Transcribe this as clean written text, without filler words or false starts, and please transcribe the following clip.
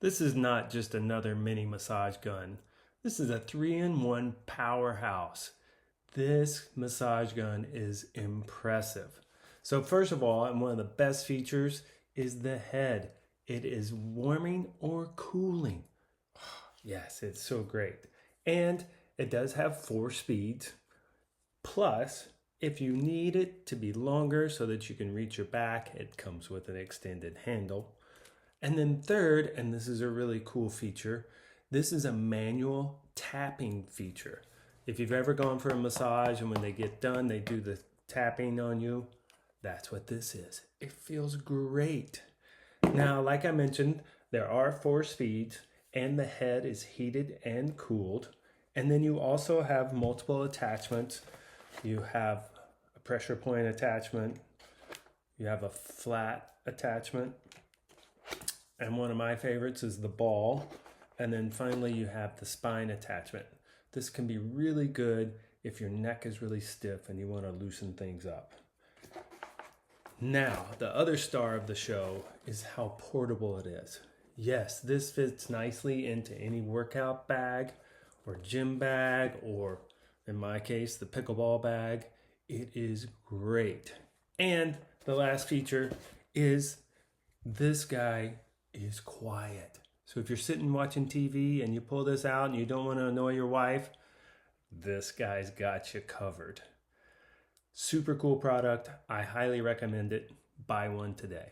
This is not just another mini massage gun. This is a 3-in-1 powerhouse. This massage gun is impressive. So first of all, and one of the best features is the head. It is warming or cooling. Yes, it's so great. And it does have 4 speeds. Plus, if you need it to be longer so that you can reach your back, it comes with an extended handle. And then third, and this is a really cool feature, this is a manual tapping feature. If you've ever gone for a massage and when they get done, they do the tapping on you, that's what this is. It feels great. Now, like I mentioned, there are 4 speeds and the head is heated and cooled. And then you also have multiple attachments. You have a pressure point attachment. You have a flat attachment. And one of my favorites is the ball. And then finally you have the spine attachment. This can be really good if your neck is really stiff and you want to loosen things up. Now, the other star of the show is how portable it is. Yes, this fits nicely into any workout bag or gym bag, or in my case, the pickleball bag. It is great. And the last feature is this guy is quiet. So if you're sitting watching TV and you pull this out and you don't want to annoy your wife, this guy's got you covered. Super cool product. I highly recommend it. Buy one today.